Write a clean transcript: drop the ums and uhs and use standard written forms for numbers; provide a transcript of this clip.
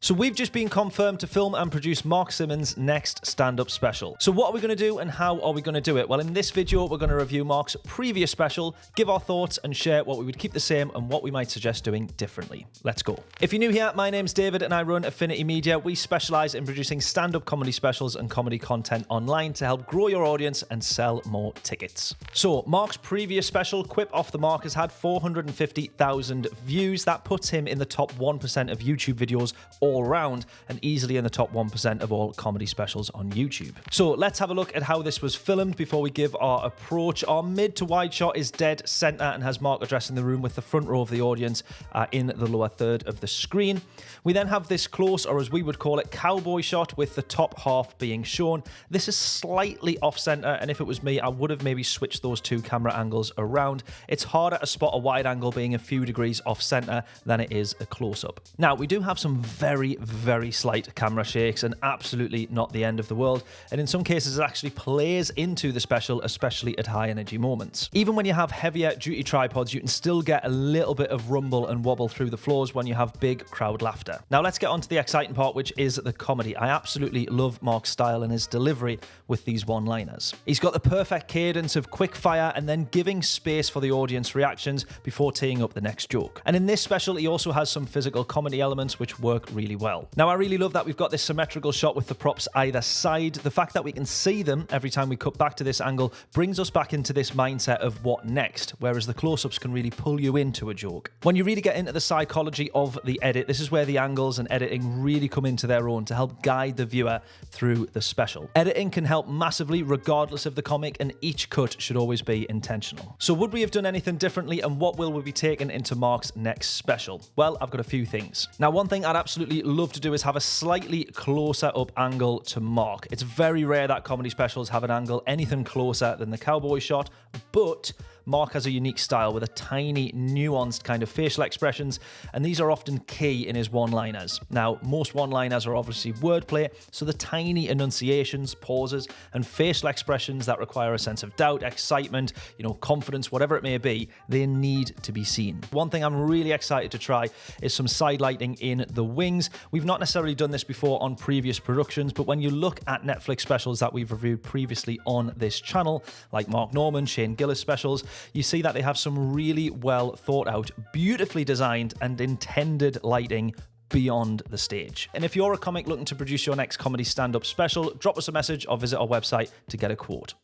So we've just been confirmed to film and produce Mark Simmons' next stand-up special. So what are we going to do and how are we going to do it? Well, in this video, we're going to review Mark's previous special, give our thoughts and share what we would keep the same and what we might suggest doing differently. Let's go. If you're new here, my name's David and I run Affinity Media. We specialize in producing stand-up comedy specials and comedy content online to help grow your audience and sell more tickets. So Mark's previous special, Quip Off the Mark, has had 450,000 views. That puts him in the top 1% of YouTube videos all around and easily in the top 1% of all comedy specials on YouTube. So let's have a look at how this was filmed before we give our approach. Our mid to wide shot is dead center and has Mark addressing the room with the front row of the audience in the lower third of the screen. We then have this close, or as we would call it, cowboy shot with the top half being shown. This is slightly off center, and if it was me, I would have maybe switched those two camera angles around. It's harder to spot a wide angle being a few degrees off center than it is a close-up. Now, we do have some very slight camera shakes, and absolutely not the end of the world, and in some cases it actually plays into the special, especially at high energy moments. Even when you have heavier duty tripods, you can still get a little bit of rumble and wobble through the floors when you have big crowd laughter. Now let's get on to the exciting part, which is the comedy. I absolutely love Mark's style and his delivery with these one-liners. He's got the perfect cadence of quick fire and then giving space for the audience reactions before teeing up the next joke. And in this special, he also has some physical comedy elements which work really well. Now, I really love that we've got this symmetrical shot with the props either side. The fact that we can see them every time we cut back to this angle brings us back into this mindset of what next, whereas the close-ups can really pull you into a joke. When you really get into the psychology of the edit, this is where the angles and editing really come into their own to help guide the viewer through the special. Editing can help massively regardless of the comic, and each cut should always be intentional. So would we have done anything differently, and what will we be taking into Mark's next special? Well, I've got a few things. Now, one thing I'd absolutely love to do is have a slightly closer up angle to Mark. It's very rare that comedy specials have an angle anything closer than the cowboy shot, but Mark has a unique style with a tiny, nuanced kind of facial expressions, and these are often key in his one-liners. Now, most one-liners are obviously wordplay, so the tiny enunciations, pauses, and facial expressions that require a sense of doubt, excitement, confidence, whatever it may be, they need to be seen. One thing I'm really excited to try is some side lighting in the wings. We've not necessarily done this before on previous productions, but when you look at Netflix specials that we've reviewed previously on this channel, like Mark Norman, Shane Gillis specials, you see that they have some really well thought out, beautifully designed and intended lighting beyond the stage. And if you're a comic looking to produce your next comedy stand-up special, drop us a message or visit our website to get a quote.